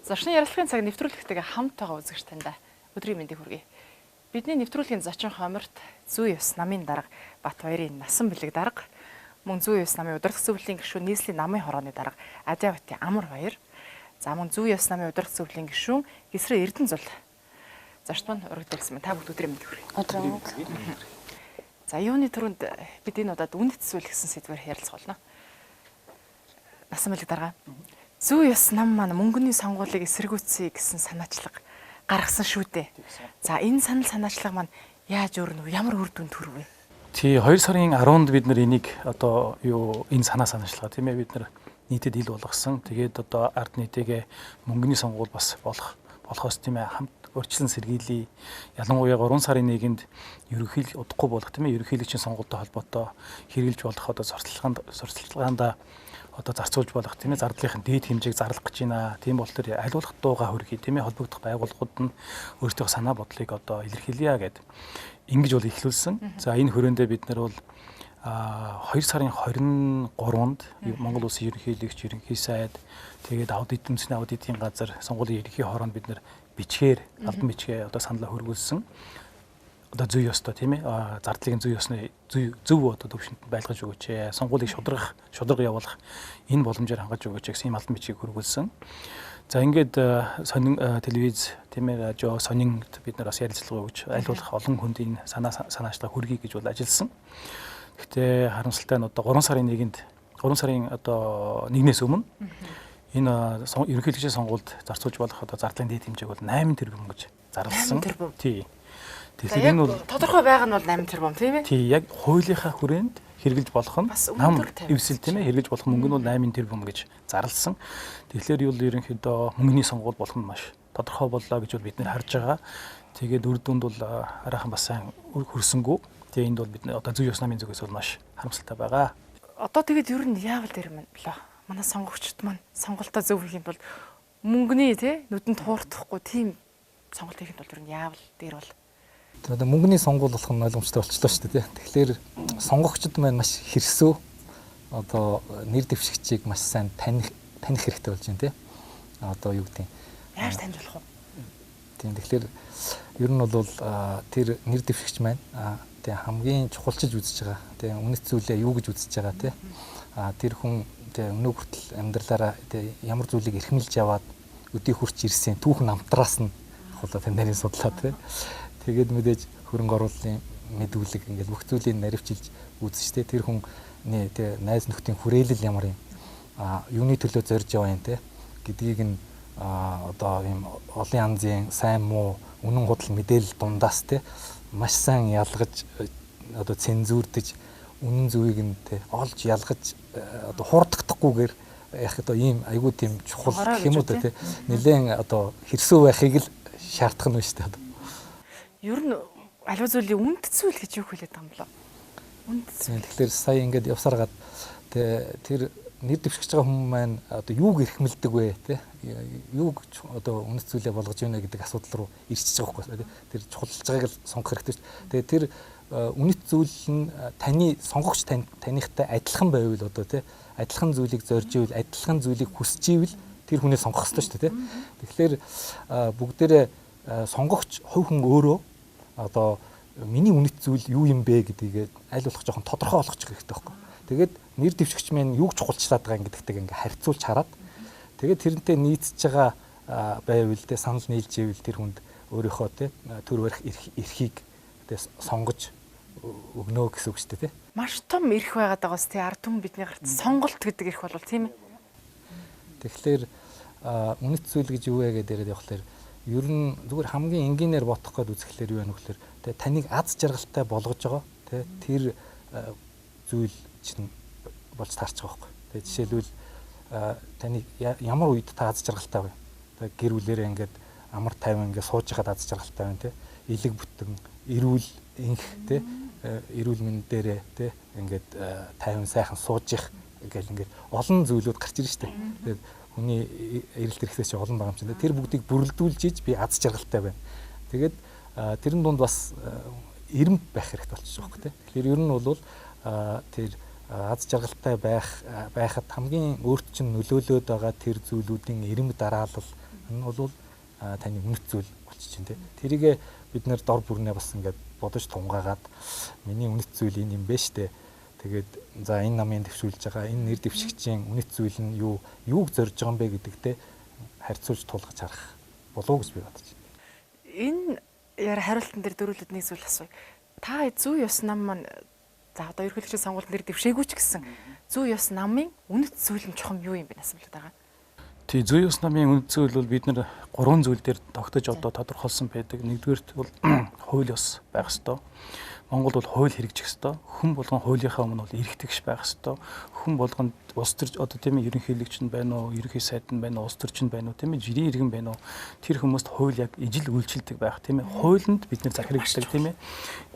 Зочны ярилцлагын цаг нэвтрүүлэгтэйгээ хамт байгаа үзэгч танд өдрийн мэндийг хүргэе. Бидний нэвтрүүлгийн зочин хоморт Зүй ёс намын дарга Батбаярын насан бэлэг дарга, мөн Зүй ёс намын удирдах зөвлөлийн гишүүн нийслэлийн намын хорооны дарга Адиаватын Амар баяр. За мөн Зүй ёс намын удирдах зөвлөлийн гишүүн Гисрэ Эрдэнэзул зочд маань урагдсан байна. Та бүхэн өдрийн мэндийг хүргэе. За юуны түрүүнд бид энэ удаад үнэт зүйл гэсэн сэдвээр ярилцах болно. Насан бэлэг дарга. Зүй ёс нам маань мөнгөний сонгуулийг эсэргүүцье гэсэн санаачлага гаргасан шүү дээ. За энэ санал санаачлага маань яаж өөрнө вэ? Ямар үр дүнд хүрвэ? Тий 2 сарын 10-нд бид нар энийг одоо энэ санаа санаачлага тийм ээ бид нар нийтэд ил болгосон. Тэгээд одоо ард нийтэйгээ мөнгөний сонгуул бас болохоос тийм ээ хамт урьдчилан сэргийлье. Ялангуяа 3 сарын 1-нд ерөнхийлөг удахгүй болох тийм ээ ерөнхийлөгчийн сонгуультай холбоотой хэрэгжилж болох одоо сурталчилгаанда одоо зарцуулж болох тийм ээ зардлынхын дээд хэмжээг зарлах гэж байна. Тийм болохоор аль болох дууга хүргэе тийм ээ холбогдох байгууллагууд нь өөрсдөө санаа бодлыг одоо илэрхийлье гэд ингэж бол ихлүүлсэн. За энэ хүрээндээ бид нар бол 2 сарын 23-нд Монгол Улсын ерөнхийлөгч ерөнхий сайд тэгээд үндэсний аудитын газар сонгуулийн ерөнхий хороонд бид нар бичгээр албан бичгээ одоо саналаа хөргүүлсэн. Одоо зүй ёстой тийм ээ зардлын зүй ёсны зөв одоо төвшөнд байлгаж өгөөч. Сонгуулийг шударга явуулах энэ боломжоор хангаж өгөөч гэсэн ийм албан бичгийг хөргүүлсэн. За ингээд сонин телевиз тийм ээ радио сонинд бид нар бас ярилцлага өгч аль болох олон хүнд энэ санаачлага хүргэе гэж бол ажилласан. Гэхдээ харамсалтай нь одоо 3 сарын 1-ээс өмнө энэ ерөнхийлөгчийн сонгуульд зарцуулж болох одоо зардлын дээд хэмжээг бол 8 тэрбум гэж зарласан. Тий. Тэгэхээр энэ бол тодорхой байгаа нь бол 8 тэрбум тийм ээ. Тий, яг хуулийнхаа хүрээнд хэрэгжилж болох нь нам эвсэл тийм ээ хэрэгжилж болох мөнгө нь бол 8 тэрбум гэж зарласан. Тэгэхээр юу л ерөнхийдөө мөнгөний сонгуул болох нь маш тодорхой боллоо гэж бол бид нэр харж байгаа. Тэгээд үр дүнд бол хараахан бас сайн хөрсөнгөө. Тэгээ энд бол бид одоо зүй ёс намын зүгээс бол маш харамсалтай байгаа. Одоо тэгээд ер нь яавал дээр юм болоо. Манай сонгогчд маань сонголтоо зөв хийхэд бол мөнгөний тий нүдэнд хуурдахгүй тийм сонголт хийхэд бол ер нь яавал дээр бол одоо мөнгөний сонгуул болох нь ойлгомжтой болчихлоо шүү дээ. Тэгэхээр сонгогчд маань маш хэрсөө одоо нэр дэвшигчийг маш сайн таних хэрэгтэй болж байна тий. Одоо юу гэдэг нь яаж таньж болох вэ? Тийм тэгэхээр ер нь бол тэр нэр дэвшигч маань тий хамгийн чухалчилж үзэж байгаа. Тий үнэт зүйлээ юу гэж үзэж байгаа тий. Тэр хүн тий өнөө хүртэл амьдралаараа тий ямар зүйлийг эрхэмлж яваад өдий хурц ирсэн түүхэн амтраас нь хулаа тань нарын судлаа тий. Тэгээд мэдээж хөрөнгө оруулалтын мэдүүлэг ингээд бүх зүйлийг наривчилж үзэж тэр хүн тий найз нөхдийн хүрээлэл ямар юм юуны төлөө зорж яваа юм тий гэдгийг нь одоо ийм олон янзын сайн муу үнэн худал мэдээлэл дундаас тий маш сайн ялгаж одоо цензурдэж үнэн зөвийг нь тий олж ялгаж одоо хурддахгүйгээр яг одоо ийм айгүй тийм чухал гэх юм уу тий нэлээд одоо хэрсүү байхыг л шаардах нь шүү дээ. Ер нь аливаа зүйлийн үнэт зүйл гэж юу хэлээд байгаа юм болоо? Үнэт зүйл. Тэгэхээр сая ингээд явсараад тэр нэр дэвшиж байгаа хүмүүс маань одоо юуг эрхмэлдэг вэ те юуг одоо үнэт зүйлээ болгож байна гэдэг асуудал руу ирчихэж байгаа байхгүй тэр чухалж байгааг л сонгох хэрэгтэй шүү дээ. Тэгээ тэр үнэт зүйл нь таны сонгогч танихтай адилхан байвал одоо те адилхан зүйлийг зорж ивэл адилхан зүйлийг хүсэж ивэл тэр хүнээ сонгох хэрэгтэй шүү дээ те. Тэгэхээр бүгдээрээ сонгогч хувь хүн өөрөө одоо миний үнэт зүйл юу юм бэ гэдгийг аль болох жоохон тодорхой болгочих хэрэгтэй байхгүй. Тэгээд нэр дэвшигч маань юуг чухалчлаад байгаа гэдэгтэйг ингээ харьцуулж хараад тэгээд тэрнтэй нийцж байгаа байвал тэ санал нийлж ивэл тэр хүнд өөрийнхөө тэ төр барих эрхийг тэ сонгож өгнө гэсэн үг шүү дээ тэ. Маш том эрх байгаад байгаас тэ ард түмэн бидний гарт сонголт гэдэг эрх бол тийм ээ. Тэгэхээр үнэт зүйл гэж юу вэ гэдэг яриад явахлаар ер нь зүгээр хамгийн энгийнээр бодох гээд үзэхлээр юу вэ нөхлөөр тэ таныг аз жаргалтай болгож байгаа тэ тэр зүйл чинь болж таарч байгаа байхгүй. Тэгээ жишээлбэл таны ямар үед та аз жаргалтай вэ? Тэгээ гэр бүлээрээ ингээд амар тайван ингээд сууж байхад аз жаргалтай байна те. Илэг бүтэн, эрүүл инх те. Эрүүл мэнд дээрээ те ингээд тайван сайхан сууж их гэл ингээд олон зүйлүүд гарч ирж штэ. Тэгээд хүний эрэлт хэрэгсээс чи олон байгаа юм чинь. Тэр бүгдийг бүрэлдүүлж иж би аз жаргалтай байна. Тэгээд тэрэн дунд бас эрэмт байх хэрэгтэй болчихж байгаа байхгүй те. Тэгэхээр ер нь бол тэр аз жаргалтай байхад хамгийн өөрт чинь нөлөөлөд байгаа тэр зүйлүүдийн эрэм дараалал Энэ бол таны үнэт зүйл болчих чинь тий. Тэрийгэ бид нэр дор бүрнээ бас ингээд бодож тунгаагаад миний үнэт зүйл энэ юм бэ штэ. Тэгээд за энэ намын дэвшүүлж байгаа энэ нэр дэвшигчийн үнэт зүйл нь юуг зорж байгаа юм бэ гэдэгтэй харьцуулж тулгаж харах болов уу гэж би бодож байна. Энэ яар хариултан дээр дөрвөлд нэг зүйл асууя. Та зүй ёс нам маань за одоо ерөнхийлөгчийн сонгуульд нэр дэвшээгүй ч гэсэн зүй ёс намын үнэт зүйл нь чухам юу юм бэ асуулт байгаа. Тий, зүй ёс намын үнэт зүйл бол бид нар 3 зүйл дээр тогтож одоо тодорхойлсон байдаг. Нэгдүгээрт бол хууль ёс байх ёстой. Монгол бол хууль хэрэгжих ёстой. Хүн болгон хуулийнхаа өмнө бол эрхтгш байх ёстой. Хүн болгонд улс төр одоо тийм ээ ерөнхийлөгч нь байна уу, ерөнхий сайд нь байна уу, улс төрчин байна уу, тийм ээ жирийн иргэн байна уу. Тэр хүмүүст хууль яг ижил үйлчилдэг байх, тийм ээ. Хуулинд бид нар захирагддаг, тийм ээ.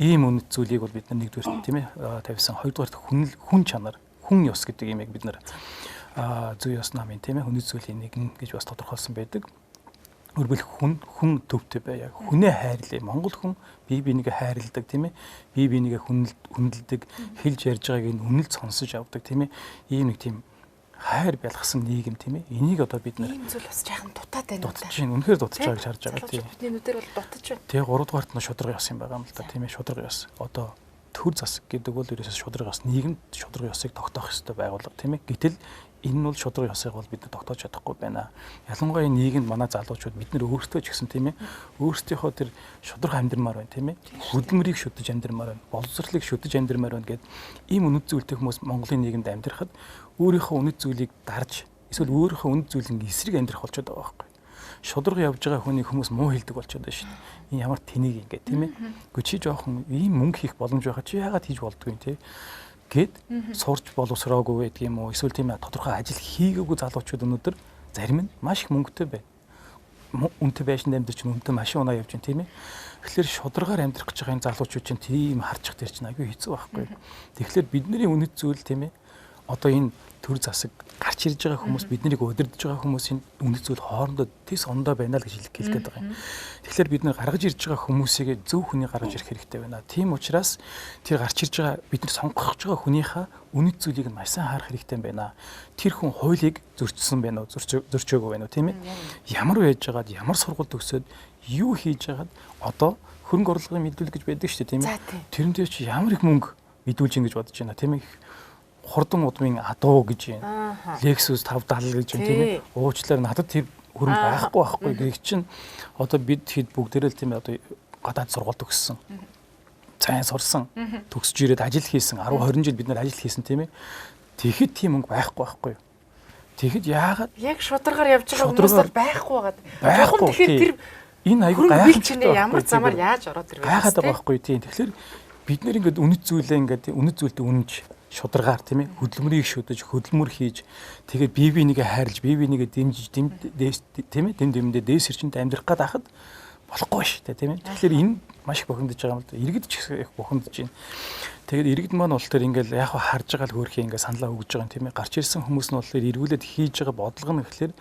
Ийм үнэт зүйлийг бол бид нар нэгдүгээрт тийм ээ тавьсан. Хоёрдугаарт хүн чанар, хүн ёс гэдэг юм яг бид нар зүй ёс намын тийм ээ үнэт зүйлийн нэгэн гэж бас тодорхойлсон байдаг. Өөрөлдөх хүн төвтэй бай. Яг хүнээ хайрлаа. Монгол хүн бие бинийгээ хайрладаг тийм ээ. Бие бинийгээ хүндэлдэг, хэлж ярьж байгааг нь үнэлж сонсож авдаг тийм ээ. Ийм нэг тийм хайр бялгасан нийгэм тийм ээ. Энийг одоо бид нар ийм зүйл бас жаахан дутаад байна. Дутаж байна. Үнэхээр дутаж байгааг харж байгаа тийм. Бидний нүдээр бол дутаж байна. Тэгээ 3 дугаарт нь шудраг ёс юм байгаа юм л да тийм ээ. Шудраг ёс. Одоо төр засаг гэдэг бол ерөөсөө шудраг ёс. Нийгэмд шудраг ёсыг тогтоох ёстой байгууллага тийм ээ. Гэтэл энэ нь бол шудраг ёсыг бол бид тогтоож чадахгүй байна. Ялангуяа нийгэмд манай залуучууд бид нэр өөрсдөө ч гэсэн тийм ээ өөрсдийнхөө тэр шудраг амьдрмаар байна тийм ээ. Хөдөлмөрийг шүтэж амьдрмаар байна. Боловсролыг шүтэж амьдрмаар байна гэд ийм үнэт зүйлтэй хүмүүс Монголын нийгэмд амьдрахад өөрийнхөө үнэт зүйлийг дарж эсвэл өөрийнхөө үнэт зүйлийн эсрэг амьдрах болчиход байгаа байхгүй. Шудраг явж байгаа хүний хүмүүс муу хэлдэг болчиход байна шүү дээ. Энэ ямар тэнийг ингэ тийм ээ. Гэхдээ чи жоохон ийм мөнгө хийх боломж байхад чи яагаад хийж болдгүй юм те гэд сурч боловсроогүй байдаг юм уу? Эсвэл тийм ээ тодорхой ажил хийгээгүй залуучууд өнөөдөр зарим нь маш их мөнгөтэй байна. Үнэтэй байшин амьдарч үнэтэй машин унаа явж байна тийм ээ. Тэгэхээр шударгаар амьдрах гэж байгаа энэ залуучууд чинь тийм харчих тэр чинь аюу хэцүү байхгүй. Тэгэхээр бидний үнэт зүйл тийм ээ одоо энэ төр засаг гарч ирж байгаа хүмүүс биднийг удирдах байгаа хүмүүсийн үнэт зүйл хоорондоо тис ондоо байна л гэж хэлэх гээд байгаа юм. Тэгэхээр бид нэр гаргаж ирж байгаа хүмүүсийг зөв хүний гаргаж ирэх хэрэгтэй байна. Тийм учраас тэр гарч ирж байгаа бид нар сонгох гэж байгаа хүнийхээ үнэт зүйлийг нь маш сайн харах хэрэгтэй байна. Тэр хүн хуулийг зөрчсөн байна уу, зөрчөөгүй байна уу, тийм ээ? Ямар байж байгаад, ямар сургалт өгсөд, юу хийж байгаад одоо хөрөнгө оруулалтын мэдүүлэг гэж байдаг шүү дээ, тийм ээ? Тэрнтэй чи ямар их мөнгө мэдүүлж ин гэж бодож байна, тийм ээ? Хурдан удмын адуу гэж байна. Lexus 570 гэж байна тийм ээ. Уучлаарай надад тэр хөрөнгө байхгүй гэх чинь одоо бид хэд бүгдээрээ л тийм ээ одоо гадаад сургалт өгсөн. Сайн сурсан. Төгсөж ирээд ажил хийсэн. 10 20 жил бид нэр ажил хийсэн тийм ээ. Тэгэхэд тийм мөнгө байхгүй юу? Тэгэхэд яагаад яг шударгаар явж байгаа хүмүүс бол байхгүй байгаад. Тэгэхээр тэр энэ аягүй гайхалтай ямар замаар яаж ороод ирвэ? Гайхаад байгаа байхгүй тийм. Тэгэхээр бид нэр ингээд үнэт зүйлээ ингээд үнэт зүйлтэй үнэнж шударгаар тийм ээ хөдөлмөрийг шүтэж хөдөлмөр хийж тэгээд бие бинийгээ хайрлж бие бинийгээ дэмжиж тийм ээ дэмдэмдээ дээс ирчэнд амьдрах гээд хахад болохгүй шүү дээ тийм ээ. Тэгэхээр энэ маш их бухимдаж байгаа юм л да. Иргэд ч их бухимдаж байна. Тэгээд иргэд маань бол тэр ингээл яг харж байгаа л хөөрхий ингээ саналаа өгж байгаа юм тийм ээ. Гарч ирсэн хүмүүс нь бол эргүүлээд хийж байгаа бодлого нь гэхэлэр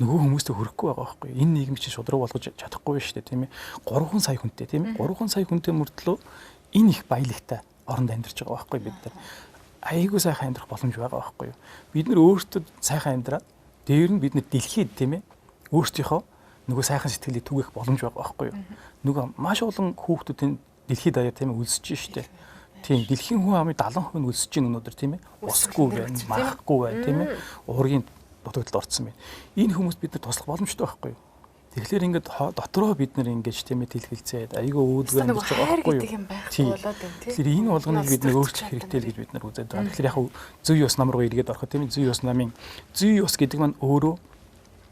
нөгөө хүмүүстэй хүрэхгүй байгаа байхгүй. Энэ нийгэм чинь шудраг болгож чадахгүй шүү дээ тийм ээ. 3 сая хүнтэй тийм ээ. 3 сая хүнтэй мөртлөө энэ их баялагтай оронд амьдарч байгаа байхгүй бид нар. Айгуу сайхан амьдрах боломж байгаа байхгүй юу. Бид нар өөрсдөд сайхан амьдраад дээр нь бид нар дэлхийд тийм ээ өөрсдийнхөө нөгөө сайхан сэтгэлийг түгэх боломж байгаа байхгүй юу. Нөгөө маш олон хүүхдүүд энэ дэлхийд даяар тийм ээ үлсэж штэ. Тийм дэлхийн хүн амын 70% нь үлсэж байна өнөөдөр тийм ээ. Усгүй байна, махахгүй байна тийм ээ. Уургийн дутагдалд орцсон байна. Энэ хүмүүст бид нар туслах боломжтой байхгүй юу. Тэгэхээр ингээд дотроо бид нар ингэж тийм ээ тэлгэлцээд айгаа өөдгөө амьдарч байгаа байхгүй юу. Тэгэхээр энэ болгоныг бид нар өөрчлөх хэрэгтэй л гэж бид нар үзээд байгаа. Тэгэхээр яг зүй ёс нам руу эргээд ороход тийм ээ зүй ёс намын зүй ёс гэдэг маань өөрөө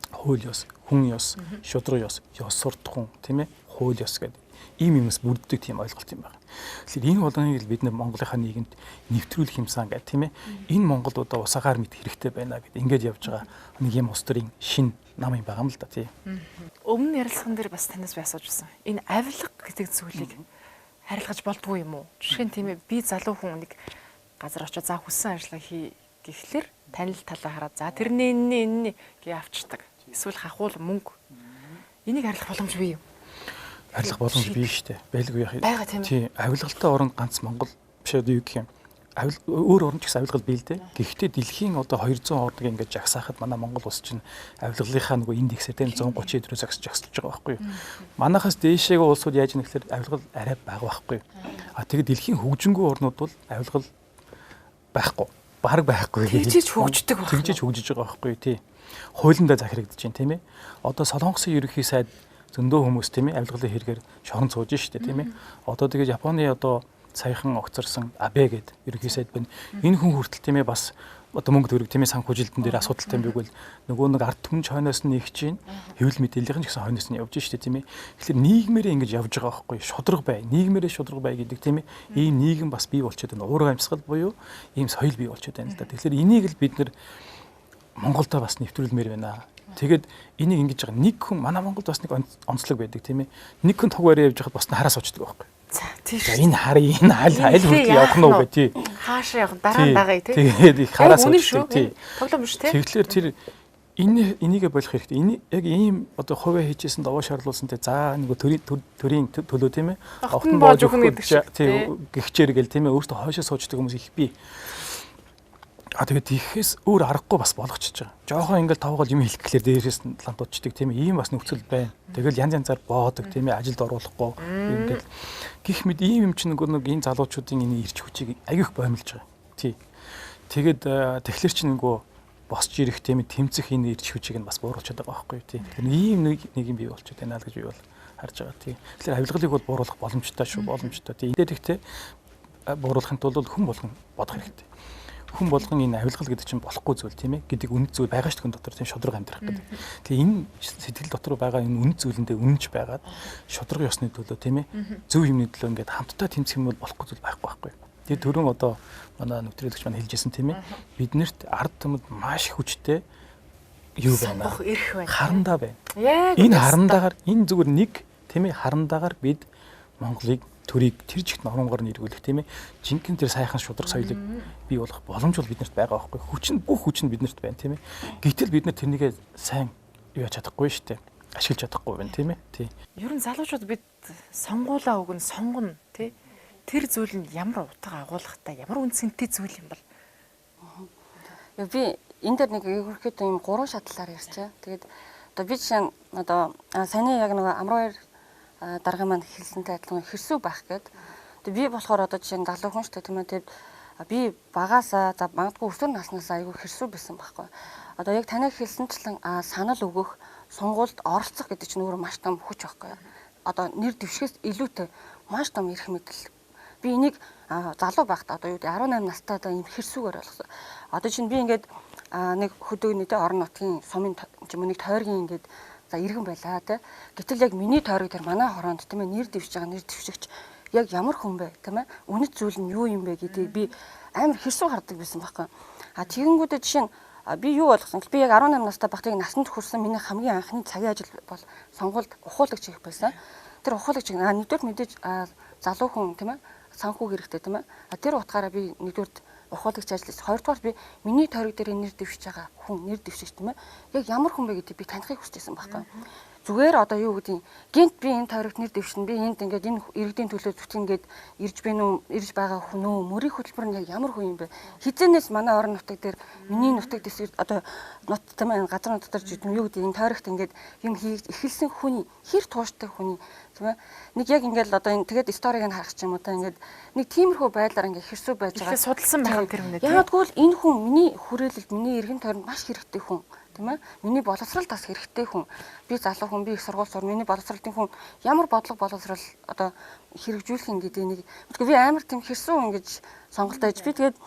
хууль ёс, хүн ёс, шудраг ёс, ёс суртахуун тийм ээ хууль ёс гэдэг ийм юмс бүрддэг тийм ойлголт юм байна. Тэгэхээр энэ болгоныг бид нар Монголынхаа нийгэмд нэвтрүүлэх юмсан гэдэг тийм ээ. Энэ Монголуудаа усаагаар мэд хэрэгтэй байна гэдэг ингээд явж байгаа нэг юм ус төрийн шин нам юм байгаа юм л да тий. Өмнө ярилцлаган дээр бас танаас би асууж байсан. Энэ авилга гэдэг зүйлийг харилцаж болдгүй юм уу? Жишээ нь тийм ээ би залуу хүн нэг газар очиж за хүссэн ажиллагаа хий гэхлээр танил талаа хараад за тэрний энэний гээ авчдаг. Эсвэл хахуул мөнгө. Энийг харилцах боломж бий юу? Харилцах боломж бий шүү дээ. Байлгүй яах юм. Бага тийм ээ. Тий, авилгалтай оронд ганц Монгол биш одоо юу гэх юм. өөр орн ч гэсэн авилгал бий л дээ. Гэхдээ дэлхийн одоо 200 орныг ингээд жагсаахад манай Монгол улс чинь авилгалынхаа нөгөө индексээр тийм 130 дөрөв жагсалж байгаа байхгүй юу. Манайхаас дээшээгээ улсууд яаж юм гэхээр авилгал арай бага байхгүй юу. Тэгээд дэлхийн хөгжингүй орнууд бол авилгал байхгүй. Бараг байхгүй. Тэгжиж хөгждөг байна. Тэгжиж хөгжиж байгаа байхгүй юу тий. Хуулиндаа захирагдаж байна тийм ээ. Одоо Солонгосын ерөнхий сайд зөндөө хүмүүс тийм ээ авилгалын хэрэгээр шорон сууж штэ тийм ээ. Одоо тэгээд Японы одоо саяхан огцорсон Абе гэдэг ерөнхий сайд байна. Энэ хүн хүртэл тийм ээ бас одоо мөнгө төгрөг тийм ээ санхүүжилтэн дээр асуудалтай юм байвал нөгөө нэг ард түмэн хойноос нь нэгж чинь хэвлэл мэдээллийн ч гэсэн хойноос нь явж штэ тийм ээ. Тэгэхээр нийгмээрээ ингэж явж байгаа байхгүй шудраг бай. Нийгмээрээ шудраг бай гэдэг тийм ээ. Ийм нийгэм бас бий болчиход байна. Уурга амьсгал буюу ийм соёл бий болчиход байна л да. Тэгэхээр энийг л бид нэр Монголдо бас нэвтрүүлмээр байна. Тэгээд энийг ингэж байгаа нэг хүн манай Монголд бас нэг онцлог байдаг тийм ээ. Нэг хүн туг бариа явж байхад бас хараас очдөг байхгүй. За тийм. Энэ харъя энэ аль хүртэл явах нь уу гэх тий. Хаашаа явах дараа нь дагая тий. Тэгээд их хараас очдөг тий. Тоглоом биш тий. Тэгэхээр тэр энийгээ болох хэрэгтэй. Энэ яг ийм одоо хувиа хийжсэн даваа шаарлуулсан тий. За нэг төрийн төлөө тийм ээ. Огтон боож өгнө гэдэг шиг тий. Гихчээр гэл тийм ээ. Өөртөө хойшоо суучдаг хүмүүс их бий. Тэгээд тийхээс өөр аргагүй бас болгочихж байгаа. Жохон ингээл тавгаал юм хэлэх гэхлээр дээрээс нь лантуудчдаг тийм ээ. Ийм бас нөхцөл байна. Тэгэл янз янзаар боодог тийм ээ. Ажилд оруулахгүй ингээл гих мэд ийм юм чинь нэг энэ залуучуудын энэ ирч хүчийг аяг их боомлж байгаа. Тий. Тэгээд тэгэхээр чинь нөгөө босч ирэх тийм ээ тэмцэх энэ ирч хүчийг нь бас бууруулчихад байгаа байхгүй тий. Тэгэхээр ийм нэг юм бий болчиход байна л гэж би бол харж байгаа тий. Тэгэхээр авилгалыг бол бууруулах боломжтой шүү. Боломжтой тий. Эндээ тэгтээ бууруулахын тулд хүн болгон бодох хэрэгтэй. Хүн болгон энэ авилгал гэдэг чинь болохгүй зүйл тийм ээ гэдэг үнэт зүйл байгаа шүү дээ хүн дотор тийм шудраг амьдрах гэдэг. Тэгээ энэ сэтгэл дотор байгаа энэ үнэт зүйлэндээ үнэнч байгаад шудраг ёсны төлөө тийм ээ зөв юмны төлөө ингээд хамтдаа тэмцэх юм бол болохгүй зүйл байхгүй. Тэгээ түрүүн одоо манай нэвтрүүлэгч маань хэлжсэн тийм ээ биднэрт ард түмэд маш хүчтэй юу байна? Харандаа байна. Энэ харандаагаар энэ зүгээр нэг тийм ээ харандаагаар бид Монголыг төрийг тэр жигт нормоор нь эргүүлэх тийм ээ жинхэнэ тэр сайхан шудраг соёлыг бий болох боломж бол биднэрт байгаа байхгүй бүх хүч нь биднэрт байна тийм ээ гэтэл бид нар тэрнийгээ сайн юу яаж чадахгүй шүү дээ ашиглаж чадахгүй байна тийм ээ тий ер нь залуучууд бид сонгуулаа өгнө сонгоно тий тэр зүйл нь ямар утга агуулгатай ямар үнцэнтэй зүйл юм бол би энэ дээр нэг ерөнхийдөө юм 3 шатлалаар ярьчаа тэгээд одоо би жишээ нь одоо саяны яг нэг амраар дарга маань хэлсэнтэй адилхан хэрсүү байх гээд. Тэгээ би болохоор одоо жишээ нь залуу хүн шүү дээ тийм ээ. Тэгээд би багаасаа за магадгүй өсвөр наснаасаа айгүй хэрсүү байсан байхгүй. Одоо яг таныг хэлсэнчлэн санал өгөх, сонгуульд оролцох гэдэг чинь өөрөө маш том хүч байхгүй. Одоо нэр дэвшгээс илүүтэй маш том эрх мэдэл. Би энийг залуу байхдаа одоо юу гэдэг 18 настай одоо юм хэрсүүгээр ойлгосон. Одоо чинь би ингээд нэг хөдөөгнөдөө орон нутгийн сумын юм нэг тойргийн ингээд за иргэн байлаа те. Гэтэл яг миний тойрог дээр манай хороонд тийм ээ нэр дэвшиж байгаа нэр дэвшигч яг ямар хүн бэ тийм ээ. Үнэт зүйл нь юу юм бэ гэдгийг би амар хэрсүү хардаг байсан байхгүй. Тэгэнгүүтээ жишээ нь би юу болгосон. Би яг 18 настай багтыг насанд хүрсэн миний хамгийн анхны цагийн ажил бол сонгуульд ухуулагч хийх байсан. Тэр ухуулагч нэгдүгээр мэдээж залуу хүн тийм ээ санхүү хэрэгтэй тийм ээ. Тэр утгаараа би нэгдүгээр ухуулагч ажиллаж хоёрдугаар би миний тойрог дээр нэр дэвшиж байгаа хүн нэр дэвшиж тийм ээ. Яг ямар хүн бэ гэдгийг би танихыг хүсэж байсан байхгүй. Зүгээр одоо юу гэдэг гинт би энэ тойрогт нэр дэвшин би энд ингээд энэ иргэдийн төлөө зүтгэн ингээд ирж бэ нүү ирж байгаа хүн үү мөрийн хөтөлбөр нь яг ямар хүн юм бэ хизэнээс манай орон нутаг дээр миний нутаг дэс одоо нут тийм ээ газар нутгаар жидэн юу гэдэг энэ тойрогт ингээд юм хийж эхэлсэн хүний хэр тууштай хүний тийм ээ нэг яг ингээд одоо энэ тэгээд сториг нь харах ч юм уу та ингээд нэг тиймэрхүү байдлаар ингээд хэрсүү байж байгаа судалсан байх тэр үнэ тийм ягдгүй л энэ хүн миний хүрээлэлд миний эргэн тойронд маш хэрэгтэй хүн тийм ээ миний боловсрал тас хэрэгтэй хүн би залуу хүн би их сургууль сур миний боловсралтын хүн ямар бодлого боловсрал одоо хэрэгжүүлэх гэдэг нэг би амар тийм хэрсүү ингэж сонголтоо хийж би тэгээд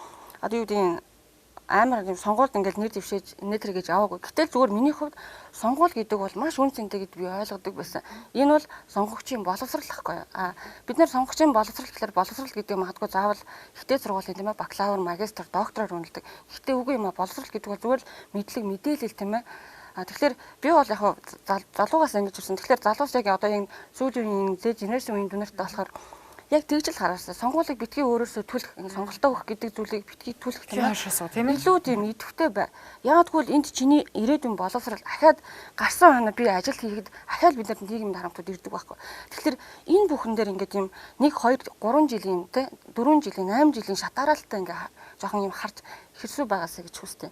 одоо юу гэдэг амар юм сонгуульд ингээд нэр дэвшээж нэтэр гэж аваагүй. Гэтэл зүгээр миний хувьд сонгуул гэдэг бол маш үн цэнтэй гэдээ би ойлгодог байсан. Энэ бол сонгогчийн боловсрал гэхгүй. Бид нэр сонгогчийн боловсрал гэхээр боловсрал гэдэг магадгүй заавал ихтэй сургуулийн тийм ээ бакалавр, магистр, доктороор үнэлдэг. Гэхдээ үгүй юм боловсрал гэдэг бол зүгээр мэдлэг, мэдээлэл тийм ээ. Тэгэхээр би бол яг залуугаас ингэж ирсэн. Тэгэхээр залуус яг одоо энэ сүүлийн үеийн Z generation үеийн дүнэрт болохоор яг тэгж л хараасаа сонгуулийг битгий өөрөөсөө түлэх сонголтоо өгөх гэдэг зүйлийг битгий түлэх Тийм хашаасаа тийм ээ. илүү тийм идэвхтэй бай. Яг тэгвэл энд чиний ирээдүйн боловсрал ахаад гарсан хоног би ажил хийхэд ахаад бид нар нийгэмд харамтууд ирдэг байхгүй. Тэгэхээр энэ бүхэн дээр ингээд юм 1 2 3 жилийн те 4 жилийн 8 жилийн шатааралтай ингээд жоохон юм харж хэрсүү байгаасаа гэж хүсдэг.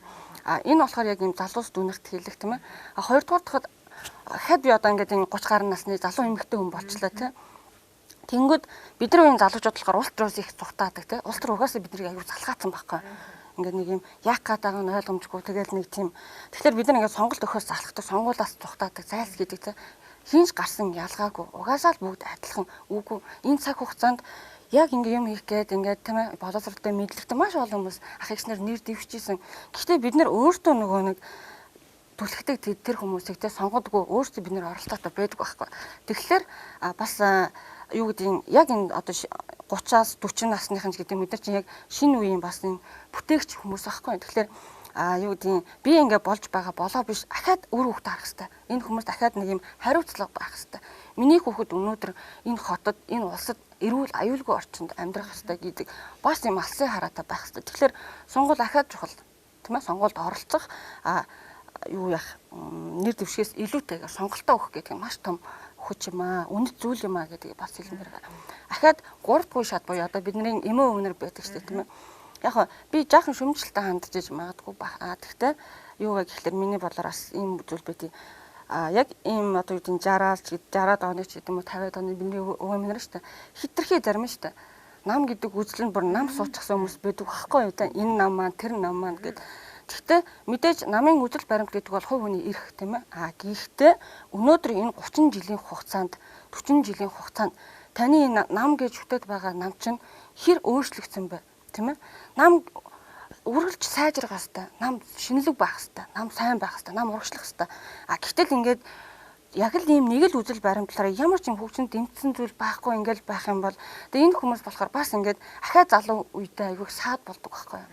Энэ болохоор яг юм залуус дүнэрт хэлэх тийм ээ. Хоёрдугаар дахад ахаад би одоо ингээд энэ 30 гаруй насны залуу эмэгтэй хүн болчлаа те. Тэнгүүд бидний үеийн залуучууд болохоор улс руу их зүхтаадаг те. Улс руу угаасаа бидний аягүй залхаацсан байхгүй. Ингээд нэг юм яах гээд байгаа нь ойлгомжгүй. Тэгэл нэг тийм. Тэгэхээр бид нар ингээд сонголт өгөхөөс залхахдаг, сонгуулиас зүхтаадаг, зайлс гэдэг те. Хинж гарсан ялгаагүй. Угаасаа л бүгд адилхан. Үгүй энэ цаг хугацаанд яг ингээ юм хийх гээд ингээд тийм ээ боловсролтой мэдлэгтэй маш олон хүмүүс ах эгчнэр нэр дэвшижсэн. Гэхдээ бид нар өөртөө нөгөө нэг түлхдэг тэр хүмүүсийг те сонгодгүй өөртөө бид нар оролцоотой байдаг байхгүй. Тэгэхээр бас юу гэдэг яг энэ одоо 30-аас 40 насныхан гэдэг бид нар чинь яг шинэ үеийн бас энэ бүтээгч хүмүүс байхгүй. Тэгэхээр юу гэдэг би ингээ болж байгаа болоо биш ахаад өөр хүүхд харах хэрэгтэй. Энэ хүмүүс дахиад нэг юм хариуцлага байх хэрэгтэй. Миний хүүхэд өнөөдөр энэ хотод энэ улсад эрүүл аюулгүй орчинд амьдрах хэрэгтэй гэдэг бас юм алсын хараатай байх хэрэгтэй. Тэгэхээр сонгуул ахаад чухал тийм ээ сонгуульд оролцох юу яах нэр дэвшгээс илүүтэйгээр сонголтоо өгөх гэдэг маш том хүч юм аа. Үнэт зүйл юм аа гэдгийг бас хэлмээр байна. Ахаад 3 дахь шат буюу одоо бидний эмээ өвнөр байдаг шүү дээ тийм ээ. Яг би жаахан шүмжлэлтэй хандж иж магадгүй баа. Тэгтээ юу вэ гэхэлэр миний бодлоор бас ийм зүйл байдгийг яг ийм одоо юу гэдэг 60-аад оны ч гэдэг юм уу 50-аад оны бидний өвөө минь шүү дээ. Хитрхи зарим шүү дээ. Нам гэдэг үзэл нь бүр нам суучихсан хүмүүс байдаг байхгүй юу та энэ нам маань тэр нам маань гэд. Гэхдээ мэдээж намын үзэл баримт гэдэг бол хувь хүний эрх тийм ээ. Гэхдээ өнөөдөр энэ 30 жилийн хугацаанд 40 жилийн хугацаанд таны нам гэж хүтэд байгаа нам чинь хэр өөрчлөгдсөн бэ тийм ээ. Нам үргэлж сайжрах хэвээр, нам шинэлэг байх хэвээр, нам сайн байх хэвээр, нам урагшлах хэвээр. Гэтэл ингээд яг л ийм нэг л үзэл баримтлаараа ямар ч юм хөгжин дэмжсэн зүйл байхгүй ингээл байх юм бол тэгээ энэ хүмүүс болохоор бас ингээд ахаа залуу үедээ айгүй саад болдог байхгүй юу.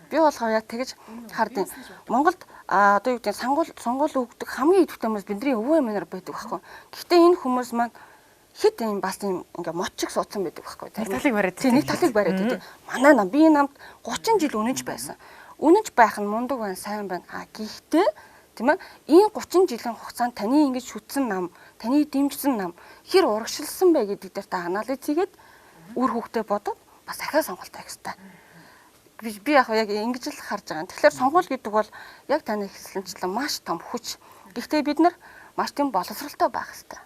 Би болохоор яг тэгэж хардیں۔ Монголд одоо юу гэдэг сонгуул өгдөг хамгийн идэвхтэй хүмүүс бидний өвөө эмээнэр байдаг байхгүй. Гэхдээ энэ хүмүүс маань хэд юм бас юм ингээ мотчиг суудсан байдаг байхгүй. Талыг бариад. Тийм нэг талыг бариад байдаг. Манай нам би намд 30 жил үнэнч байсан. Үнэнч байх нь мундаг байна, сайн байна. Гэхдээ тийм ээ энэ 30 жилийн хугацаанд таны ингэж шүтсэн нам, таны дэмжсэн нам хэр урагшилсан бэ гэдэг дээр та анализ хийгээд үр хөвгтөө бодоод бас ахаа сонголт хийх хэрэгтэй. Би яг ингэж л харж байгаа. Тэгэхээр сонгуул гэдэг бол яг таны хэлсэнчлэн маш том хүч. Гэхдээ бид нар маш тийм боловсралтай байх хэрэгтэй.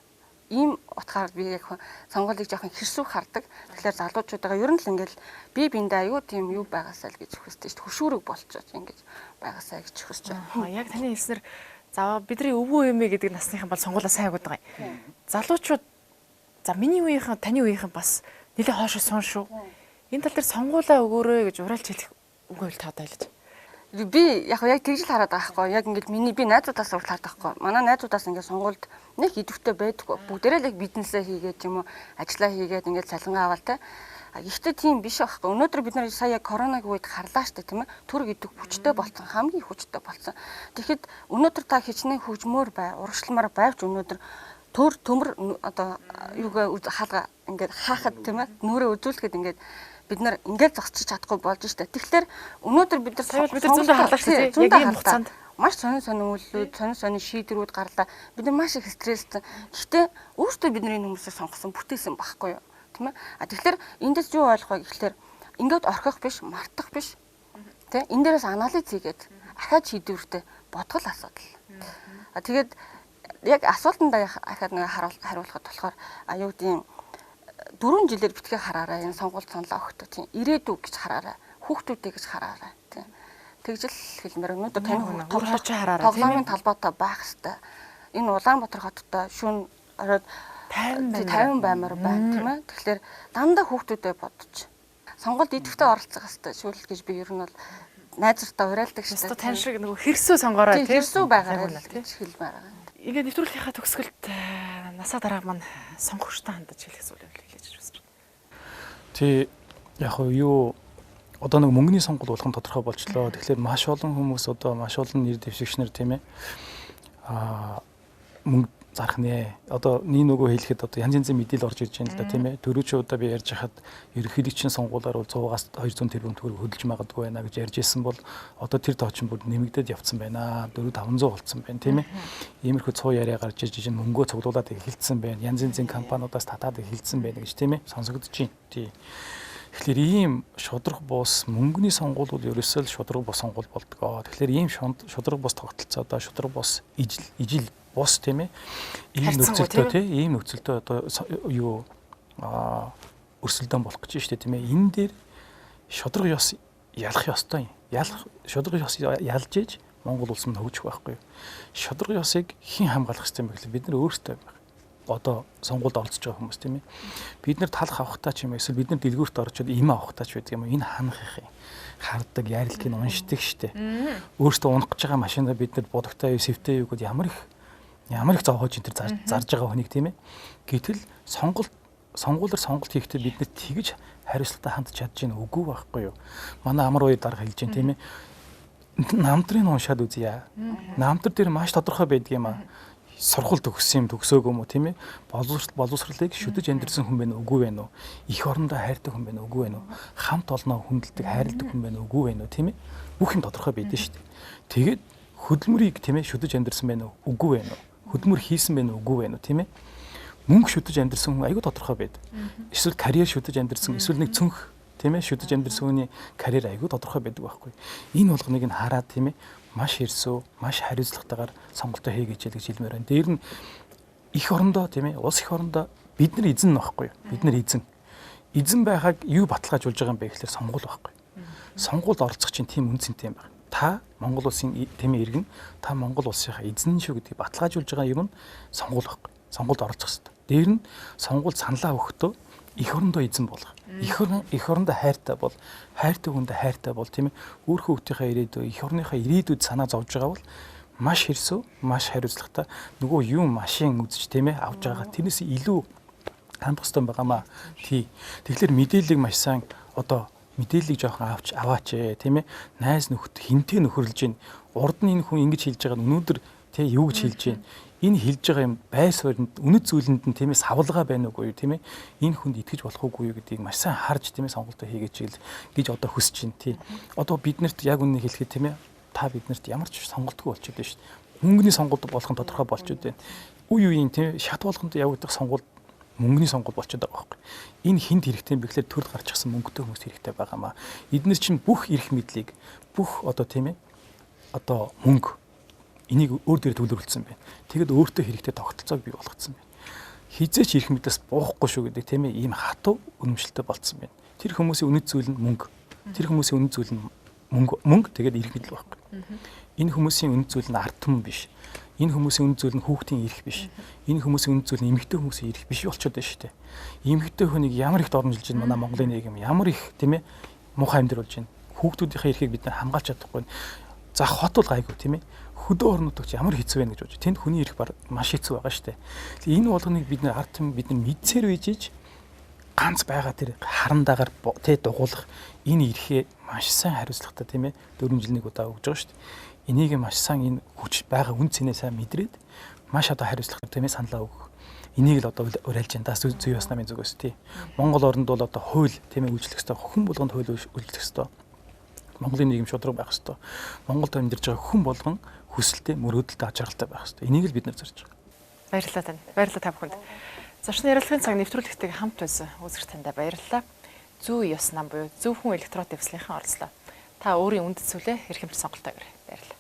Ийм утгаар би яг сонгуулийг жоохон хэрсүү хардаг. Тэгэхээр залуучуудаа ер нь л ингээл би биндээ аюу тийм юу байгаасаа л гэж хүсдэг шүү дээ. Хөшүүрэг болчиход ингэж байгаасаа гэж хүсэж байгаа. Яг таны хэлснээр за бидний өвөө эмээ гэдэг насныхан бол сонгуулаа сайн агуулдаг юм. Залуучууд за миний үеийнхэн таны үеийнхэн бас нэлээд хоошоо суун шүү. Энэ тал дээр сонгуулаа өгөөрэй гэж уриалж хэлэх үгүй л таадаа л гэж. Би яг тэгж л хараад байгаа хгүй. Яг ингээд би найзуудаас урьд хардаг хгүй. Манай найзуудаас ингээд сонгуульд нэг идэвхтэй байдаггүй. Бүгдээрээ л бизнесээ хийгээд юм уу, ажиллаа хийгээд ингээд цалингаа аваад те. Гэхдээ тийм биш байхгүй. Өнөөдөр бид нар сая коронавигийн үед харлаа штэ тийм ээ. Төр гэдэг хүчтэй болсон, хамгийн хүчтэй болсон. Тэгэхэд өнөөдөр та хичнээн хөгжмөр бай, урагшламар байвч өнөөдөр төр төмөр одоо юугаа хаалга ингээд хаахад тийм ээ. Нүрээ үзүүлэхэд ингээд бид нар ингээд зогсчих чадахгүй болж штэ. Тэгэхээр өнөөдөр бид нар зөндөө харлаа штэ. Яг ийм хугацаанд маш сонин үйлдэлүүд, сонин шийдвэрүүд гарлаа. Бид нар маш их стресстэй. Гэхдээ өөртөө бидний хүмүүсийг сонгосон, бүтээсэн байхгүй юу? Тийм ээ. Тэгэхээр эндээс юу ойлгох вэ гэхэлэр ингээд орхих биш, мартах биш. Тэ? Энэ дээрээс анализ хийгээд ахаад шийдвэртэй бодгол асуудал. Тэгээд яг асуултандаа ахаад нэг хариулахад болохоор юу гэдэг 4 жилээр битгий хараарай. Энэ сонгуульд сонлоо өгтөө тийм. Ирээдүй гэж хараарай. Хүүхдүүдээ гэж хараарай. Тийм. Тэгж л хэлмээр өнөөдөр таны тоглож хараарай. Тоглоомын талбайтай байх хэвээр. Энэ Улаанбаатар хоттой шүүн оройд 50 баймаар байна тийм ээ. Тэгэхээр дандаа хүүхдүүдэд бодож сонгуульд идэвхтэй оролцох хэвээр шүүл гэж би ер нь бол найзартаа уриалдаг шүү дээ. Тань шиг нөгөө хэрсүү сонгороо тийм. Хэрсүү байгаарай гэж хэлмээр байгаа. Ингээд нэвтрүүлгийнхаа төгсгөлд насаа дараа маань сонгогчтой хандаж хэлэх зүйл хэлж байна. Тий яг юу одоо нэг мөнгөний сонгуул болох нь тодорхой болчлоо. Тэгэхээр маш олон хүмүүс одоо маш олон нэр дэвшигчнэр тийм ээ. зарах нэ. Одоо нэг нөгөө хэлэхэд одоо янз янзын мэдээлэл орж ирж байна л да тийм ээ. Дөрөв удаа би ярьж хахад ерөнхийлөгчийн сонгуулиар бол 100-аас 200 тэрбум төгрөг хөдөлж магадгүй байна гэж ярьж исэн бол одоо тэр тоочин бүр нэмэгдээд явцсан байна. 400-500 болцсон байна тийм ээ. Иймэрхүү цуу яриа гарч иж мөнгөө цуглуулад эхэлсэн байна. Янз янзын компаниудаас татаад эхэлсэн байна гэж тийм ээ. Сонсогдож байна. Тий. Тэгэхээр ийм шудраг бус мөнгөний сонгуул бол ерөөсөө л шудраг бус сонгуул болдгоо. Тэгэхээр ийм шудраг бус тогтолцоо одоо шудраг бус ижил бус тийм ээ. Ийм нөхцөлдөө тийм ийм нөхцөлдөө одоо юу өрсөлдөөн болох гэж байна шүү дээ тийм ээ. Энэ дээр шудраг ёс ялах ёстой юм. Шудраг ёс ялж иж Монгол улс нь хөгжих байхгүй юу? Шудраг ёсыг хэн хамгаалах хэрэгтэй юм бэ гэхэл бид нар өөрсдөө байна. Одоо сонгуульд оролцож байгаа хүмүүс тийм ээ. Бид нар талах авахтаа ч юм эсвэл бид нар дэлгүүрт орчод им авахтаа ч байдаг юм. Энэ ханах их юм. Харддаг, ярилтыг уншдаг штэ. Өөртөө унах гэж байгаа машинаа бид нар бодогтой сэвтэй юу гэд ямар их зовхож энэ төр зарж байгаа хүнийг тийм ээ. Гэтэл сонгуулиар сонголт хийхдээ бид нар тэгж хариуцлагатай хандж чадж гин үгүй байхгүй юу? Манай амар хоёр дарга хэлж гин тийм ээ. Намтрын уншаад үзье. Намтар дээр маш тодорхой байдаг юм аа. Сургууль төгссөн юм төгсөөгүй юм уу тийм ээ. Боловсролыг шүдэж амьдрсан хүн байна уу үгүй байна уу? Их орондоо хайртай хүн байна уу үгүй байна уу? Хамт олноо хүндэлдэг хайрладаг хүн байна уу үгүй байна уу тийм ээ. Бүх юм тодорхой байдаг шүү дээ. Тэгээд хөдөлмөрийг тийм ээ шүдэж амьдрсан байна уу үгүй байна уу? Хөдөлмөр хийсэн байна уу үгүй байна уу тийм ээ. Мөнгө шүдэж амьдрсан хүн аюу тодорхой байдаг. Эсвэл карьер шүдэж амьдрсан эсвэл нэг цөнх тийм ээ шүдэж амьдрсан хүний карьер аюу тодорхой байдаг байхгүй. Энэ болгоныг нь хараад тийм ээ маш хэрсүү, маш хариуцлагатайгаар сонголтоо хийгээч гэж хэлмээр байна. Дээр нь их орондоо тийм ээ улс их орондоо бид нар эзэн нөхгүй юу? Бид нар эзэн. Эзэн байхаг юу баталгаажуулж байгаа юм бэ гэхэлэр сонгуул байхгүй. Сонгуульд оролцох чинь тийм үнцэнтэй юм байна. Та Монгол улсын тийм ээ иргэн, та Монгол улсынхаа эзэн шүү гэдгийг баталгаажуулж байгаа юм нь сонгуул байхгүй. Сонгуульд оролцох хэрэгтэй. Дээр нь сонгуульд саналаа өгөхдөө их орондоо эзэн болох. Их орондоо хайртай бол хайртай хүндээ хайртай бол тийм ээ өөрхөн хүүхдийнхээ ирээдүй их орныхаа ирээдүйд санаа зовж байгаа бол маш хэрсүү маш хариуцлагатай нөгөө юм машин үзэж тийм ээ авж байгаа тэрнээс илүү хандах хэрэгтэй байгаамаа тий. Тэгэхээр мэдээллийг маш сайн одоо мэдээллийг жоохон аваач тийм ээ найз нөхөд хинтээ нөхөрлж гин урд нь энэ хүн ингэж хэлж байгаа нь өнөөдөр тий юу гэж хэлж гин энэ хэлж байгаа юм байр сууринд үнэт зүйлэнд нь тийм ээ савлгаа байна уугүй юу тийм ээ энэ хүнд итгэж болох уугүй юу гэдгийг маш сайн харж тийм ээ сонголтоо хийгээч гэж одоо хүсэж байна тий. Одоо биднэрт яг үннийг хэлэхэд тийм ээ та биднэрт ямар ч сонголтгүй болчиход байна шүү дээ. Мөнгөний сонголт болох нь тодорхой болчиход байна. Үе үеийн тийм ээ шат болгонд явагдах сонголт мөнгөний сонгол болчиход байгаа байхгүй. Энэ хинт хэрэгтэй юм бэхлээр төрөл гарч ирсэн мөнгөтэй хүмүүс хэрэгтэй байгаамаа. Эднэр чинь бүх эрх мэдлийг бүх одоо тийм ээ одоо мөнгө энийг өөр дээр төвлөрүүлсэн байна. Тэгэд өөртөө хэрэгтэй тогтолцоог бий болгоцсон байна. Хизээч эрх мэдлээс буухгүй шүү гэдэг тийм ээ ийм хатуу үнэмшилтэй болцсон байна. Тэр хүмүүсийн үнэт зүйл нь мөнгө. Тэр хүмүүсийн үнэт зүйл нь мөнгө тэгээд эрх мэдэл байхгүй. Энэ хүмүүсийн үнэт зүйл нь ард түмэн биш. Энэ хүмүүсийн үнэт зүйл нь хүүхдийн эрх биш. Энэ хүмүүсийн үнэт зүйл нь эмэгтэй хүмүүсийн эрх биш болчиход байна шүү дээ. Эмэгтэй хүнийг ямар их дормжилж байна манай Монголын нийгэм ямар их тийм ээ муухай амьдрал болж байна. Хүүхдүүдийнхээ эрхийг бид хамгаалж чадахгүй. За хот бол гайгүй тийм ээ. Хөдөө орнуудад ч ямар хэцүү байна гэж бодож. Тэнд хүний эрх маш хэцүү байгаа шүү дээ. Тэгээ энэ болгоныг бид нар ард түмэн бид нар мэдсээр үйжиж ганц байгаа тэр харандаагаар тэ дугуулах энэ эрхээ маш сайн хариуцлагатай тийм ээ 4 жил нэг удаа өгж байгаа шүү дээ. Энийг маш сайн энэ хүч байгаа үн цэнээ сайн мэдрээд маш одоо хариуцлагатай тийм ээ саналаа өгөх. Энийг л одоо уриалж энэ зүй ёс намын зүгээс тий. Монгол оронд бол одоо хууль тийм ээ үйлчлэх ёстой. Хүн болгонд хууль үйлчлэх ёстой. Монголын нийгэм шудраг байх ёстой. Монголд амьдарч байгаа хүн болгон хүсэлтэй, мөрөөдөлтэй, ажралтай байх ёстой. Энийг л бид нар зорж байгаа. Баярлалаа тань. Баярлалаа та бүхэнд. Зочны ярилцлагын цаг нэвтрүүлэгтэйг хамт байсан үзэгч тандаа баярлалаа. Зүй ёс нам буюу зөв хүн электрод дэвслийнхэн оролцлоо. Та өөрийн үндэс зүйлээ эрхэмж сонголтоо өгөөрэй. Баярлалаа.